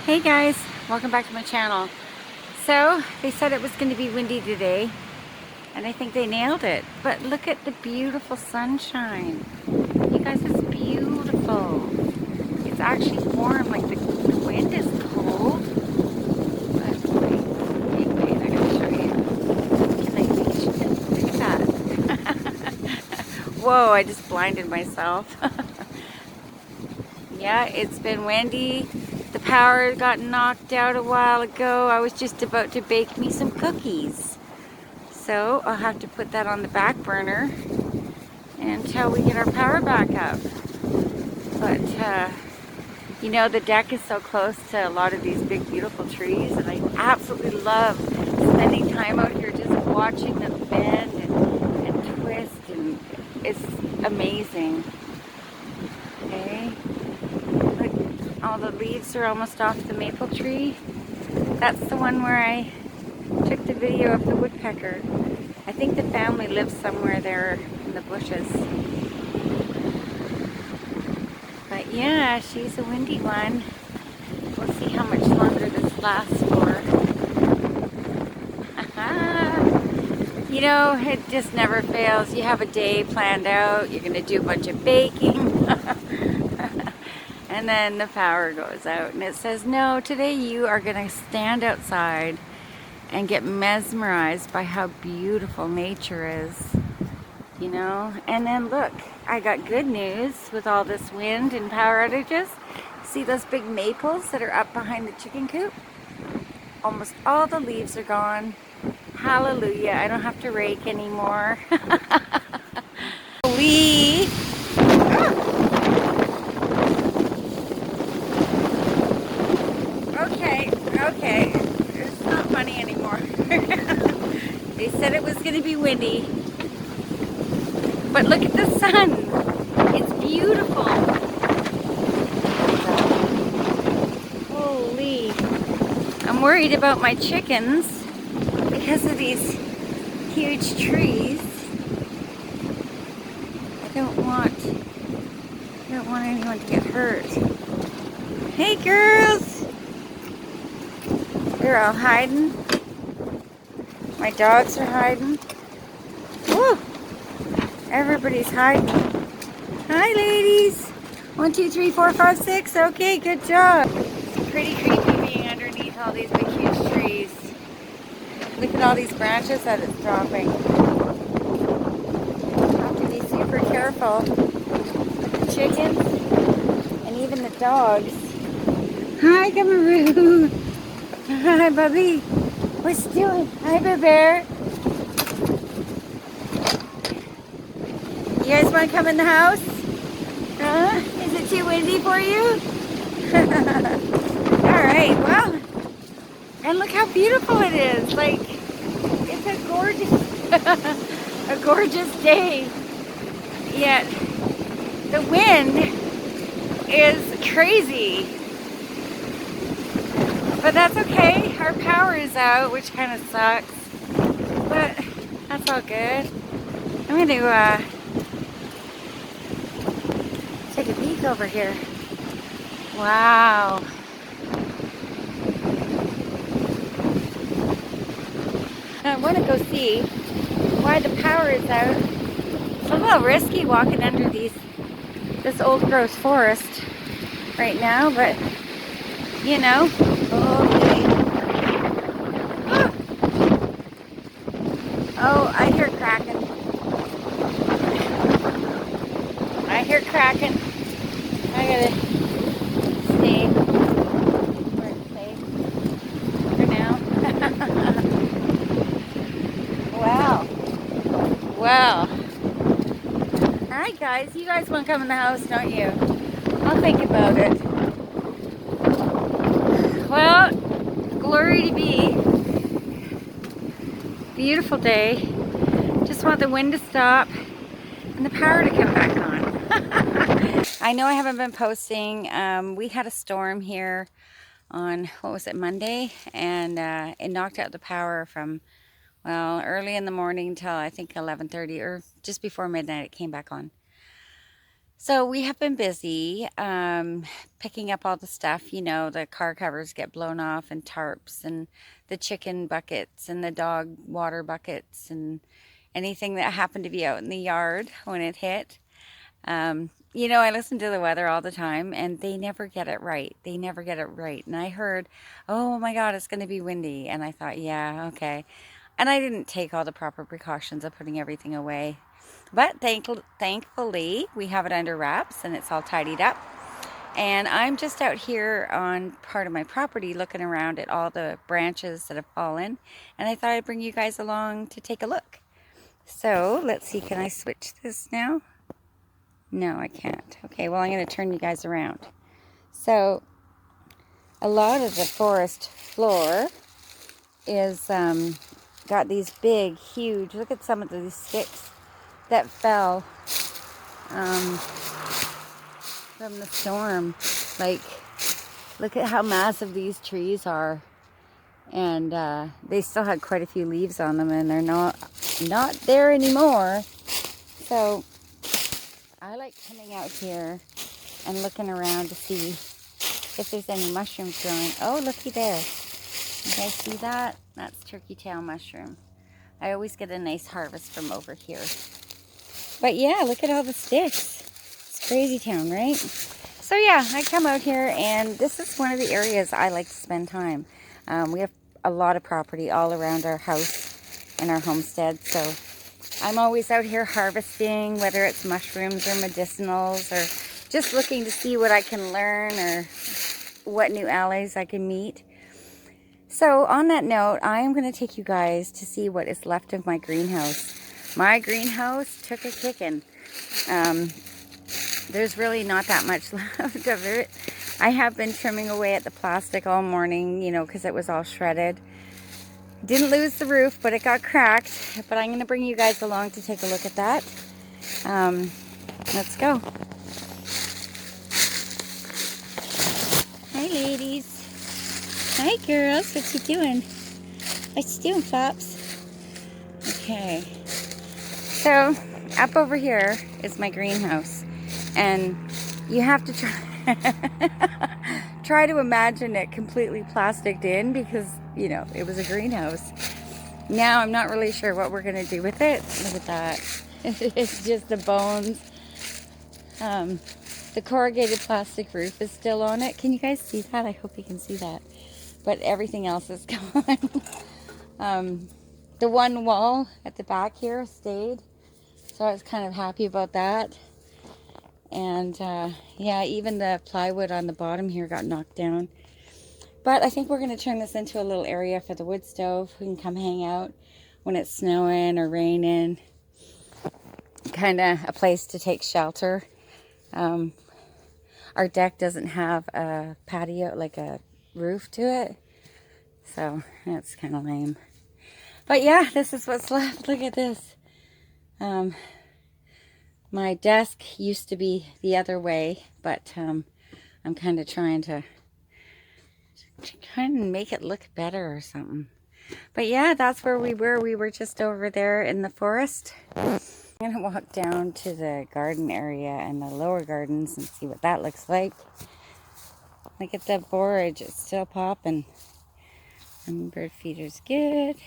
Hey guys, welcome back to my channel. So they said it was going to be windy today and I think they nailed it, but look at the beautiful sunshine. You guys, it's beautiful. It's actually warm, like the wind is cold, but wait, I gotta show you. Can I reach it? Look at that. Whoa, I just blinded myself. Yeah, it's been windy. The power got knocked out a while ago. I was just about to bake me some cookies. So I'll have to put that on the back burner until we get our power back up. But, you know, the deck is so close to a lot of these big, beautiful trees, and I absolutely love spending time out here just watching them bend and twist, and it's amazing. Okay. All the leaves are almost off the maple tree. That's the one where I took the video of the woodpecker. I think the family lives somewhere there in the bushes. But yeah, she's a windy one. We'll see how much longer this lasts for. You know, it just never fails. You have a day planned out. You're going to do a bunch of baking. And then the power goes out and it says, no, today you are going to stand outside and get mesmerized by how beautiful nature is, you know. And then look, I got good news with all this wind and power outages. See those big maples that are up behind the chicken coop? Almost all the leaves are gone. Hallelujah, I don't have to rake anymore. We Okay, it's not funny anymore. They said it was going to be windy, but look at the sun. It's beautiful. Holy. I'm worried about my chickens because of these huge trees. I don't want anyone to get hurt. Hey girls! They're all hiding. My dogs are hiding. Woo! Everybody's hiding. Hi, ladies. 1, 2, 3, 4, 5, 6. Okay, good job. It's pretty creepy being underneath all these big, huge trees. Look at all these branches that it's dropping. Have to be super careful with the chickens and even the dogs. Hi, Gamaroo. Hi, Bubby. What you doing? Hi, Bear. You guys want to come in the house? Is it too windy for you? Alright, well, and look how beautiful it is. Like, it's a gorgeous, a gorgeous day. Yet, the wind is crazy. But that's okay. Our power is out, which kind of sucks. But that's all good. I'm going to take a peek over here. Wow. I want to go see why the power is out. It's a little risky walking under this old growth forest right now, but you know. Oh, I hear cracking. I hear cracking. I gotta stay where it's safe for now. Wow. Wow. Alright guys, you guys want to come in the house, don't you? I'll think about it. Well, glory to be. Beautiful day. Just want the wind to stop and the power to come back on. I know I haven't been posting. We had a storm here on, what was it, Monday? And it knocked out the power from, well, early in the morning till I think 11:30 or just before midnight it came back on. So we have been busy picking up all the stuff. You know, the car covers get blown off and tarps and the chicken buckets and the dog water buckets and anything that happened to be out in the yard when it hit. You know, I listen to the weather all the time and they never get it right. They never get it right. And I heard, oh my God, it's going to be windy. And I thought, yeah, okay. And I didn't take all the proper precautions of putting everything away. But thankfully, we have it under wraps and it's all tidied up. And I'm just out here on part of my property looking around at all the branches that have fallen. And I thought I'd bring you guys along to take a look. So let's see, can I switch this now? No, I can't. Okay, well, I'm going to turn you guys around. So a lot of the forest floor is got these big, huge, look at some of these sticks that fell from the storm. Like, look at how massive these trees are. And they still had quite a few leaves on them, and they're not there anymore. So I like coming out here and looking around to see if there's any mushrooms growing. Oh, looky there. You guys see that? That's turkey tail mushroom. I always get a nice harvest from over here. But yeah, look at all the sticks. It's crazy town, right? So yeah, I come out here and this is one of the areas I like to spend time. We have a lot of property all around our house and our homestead. So I'm always out here harvesting, whether it's mushrooms or medicinals or just looking to see what I can learn or what new allies I can meet. So on that note, I am going to take you guys to see what is left of my greenhouse. My greenhouse took a kicking. There's really not that much left of it. I have been trimming away at the plastic all morning, you know, because it was all shredded. Didn't lose the roof, but it got cracked. But I'm going to bring you guys along to take a look at that. Let's go. Hi, ladies. Hi, girls. What you doing? What you doing, Flops? Okay. So, up over here is my greenhouse. And you have to try to imagine it completely plasticed in because, you know, it was a greenhouse. Now, I'm not really sure what we're going to do with it. Look at that. It's just the bones. The corrugated plastic roof is still on it. Can you guys see that? I hope you can see that. But everything else is gone. The one wall at the back here stayed. So I was kind of happy about that. And yeah, even the plywood on the bottom here got knocked down. But I think we're going to turn this into a little area for the wood stove. We can come hang out when it's snowing or raining. Kind of a place to take shelter. Our deck doesn't have a patio, like a roof to it. So that's kind of lame. But yeah, this is what's left. Look at this. My desk used to be the other way, but I'm kind of trying to make it look better or something. But yeah, that's where we were. We were just over there in the forest. I'm going to walk down to the garden area and the lower gardens and see what that looks like. Look at the borage. It's still popping. And bird feeder's good.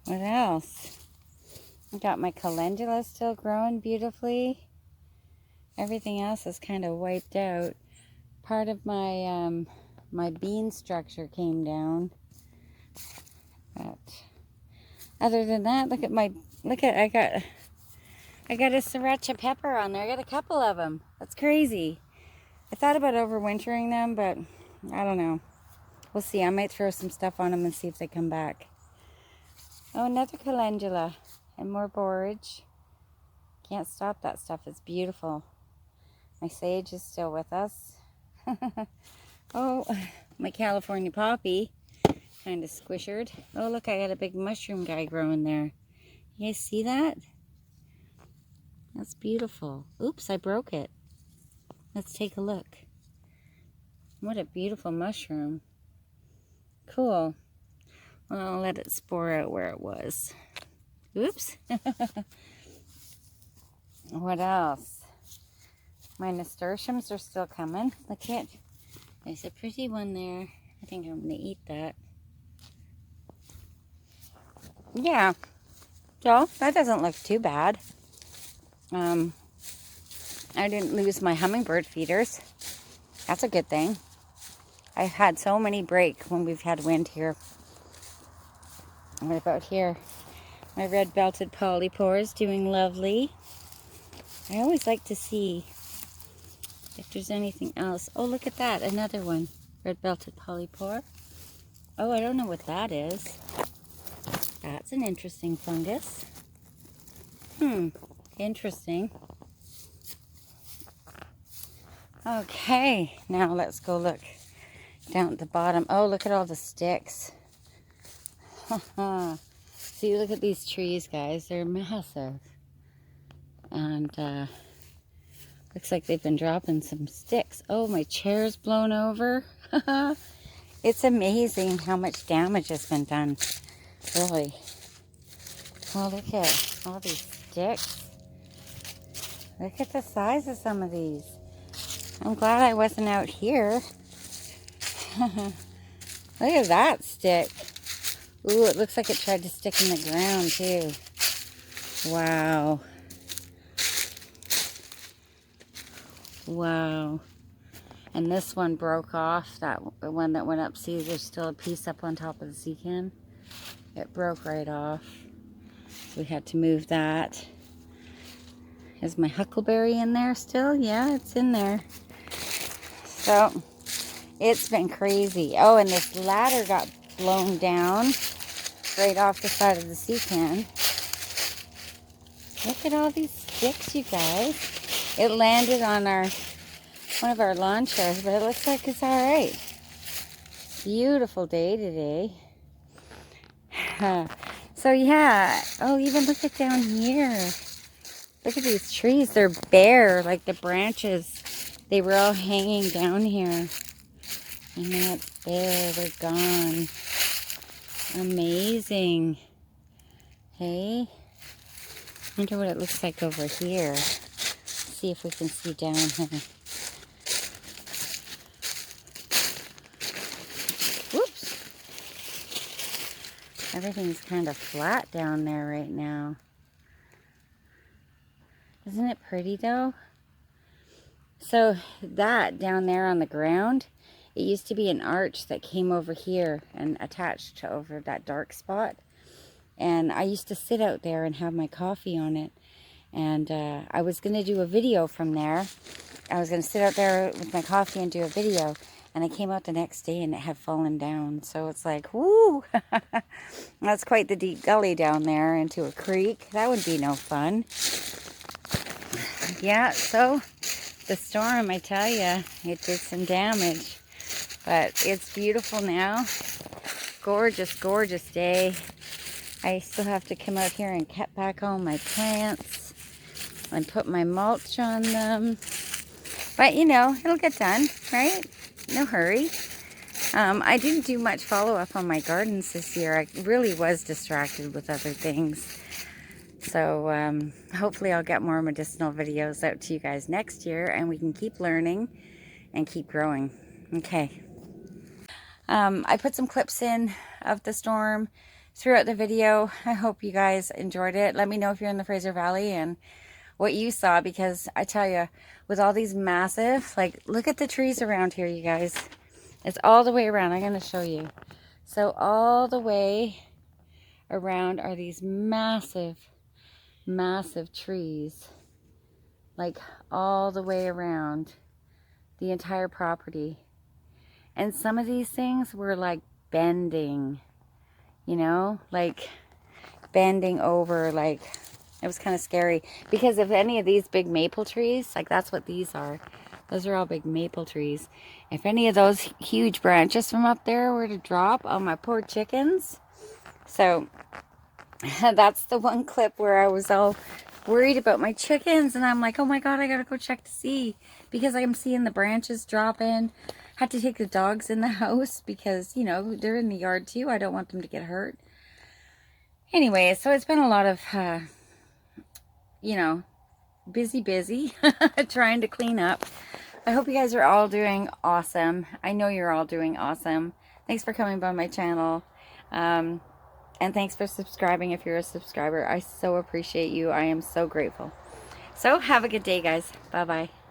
What else? I got my calendula still growing beautifully. Everything else is kind of wiped out. Part of my my bean structure came down. But other than that, look at I got a sriracha pepper on there. I got a couple of them. That's crazy. I thought about overwintering them, but I don't know. We'll see. I might throw some stuff on them and see if they come back. Oh, another calendula and more borage. Can't stop that stuff. It's beautiful. My sage is still with us. Oh, my California poppy. Kind of squishered. Oh, look, I got a big mushroom guy growing there. You guys see that? That's beautiful. Oops, I broke it. Let's take a look. What a beautiful mushroom. Cool. Well, I'll let it spore out where it was. Oops. What else? My nasturtiums are still coming. Look at, there's a pretty one there. I think I'm gonna eat that. Yeah, so that doesn't look too bad. I didn't lose my hummingbird feeders. That's a good thing. I've had so many break when we've had wind here. What about here? My red-belted polypore is doing lovely. I always like to see if there's anything else. Oh, look at that, another one. Red-belted polypore. Oh, I don't know what that is. That's an interesting fungus. Interesting. Okay, now let's go look down at the bottom. Oh, look at all the sticks. See, look at these trees, guys. They're massive. And looks like they've been dropping some sticks. Oh, my chair's blown over. It's amazing how much damage has been done. Really. Oh, look at all these sticks. Look at the size of some of these. I'm glad I wasn't out here. Look at that stick. Ooh, it looks like it tried to stick in the ground too. Wow. Wow. And this one broke off. That one that went up. See, there's still a piece up on top of the sea can. It broke right off. We had to move that. Is my huckleberry in there still? Yeah, it's in there. So, it's been crazy. Oh, and this ladder got blown down right off the side of the sea can. Look at all these sticks, you guys. It landed on one of our lawn chairs, but it looks like it's all right. Beautiful day today. So yeah. Oh, even look at down here. Look at these trees. They're bare, like the branches. They were all hanging down here. And now it's bare. They're gone. Amazing. Hey. Wonder what it looks like over here. See if we can see down here. Whoops. Everything's kind of flat down there right now. Isn't it pretty though? So that down there on the ground, it used to be an arch that came over here and attached to over that dark spot. And I used to sit out there and have my coffee on it. And I was going to do a video from there. I was going to sit out there with my coffee and do a video. And I came out the next day and it had fallen down. So it's like, whoo! That's quite the deep gully down there into a creek. That would be no fun. Yeah, so the storm, I tell you, it did some damage. But it's beautiful now. Gorgeous, gorgeous day. I still have to come out here and cut back all my plants and put my mulch on them. But, you know, it'll get done, right? No hurry. I didn't do much follow-up on my gardens this year. I really was distracted with other things. So hopefully I'll get more medicinal videos out to you guys next year and we can keep learning and keep growing. Okay. I put some clips in of the storm throughout the video. I hope you guys enjoyed it. Let me know if you're in the Fraser Valley and what you saw, because I tell you, with all these massive, like, look at the trees around here, you guys. It's all the way around. I'm going to show you. So all the way around are these massive, massive trees. Like all the way around the entire property. And some of these things were like bending, you know, like bending over, like it was kind of scary. Because if any of these big maple trees, like that's what these are. Those are all big maple trees. If any of those huge branches from up there were to drop on my poor chickens. So that's the one clip where I was all worried about my chickens. And I'm like, oh my God, I gotta go check to see. Because I'm seeing the branches dropping. Had to take the dogs in the house because, you know, they're in the yard too. I don't want them to get hurt. Anyway, so it's been a lot of, you know, busy trying to clean up. I hope you guys are all doing awesome. I know you're all doing awesome. Thanks for coming by my channel. And thanks for subscribing if you're a subscriber. I so appreciate you. I am so grateful. So have a good day, guys. Bye-bye.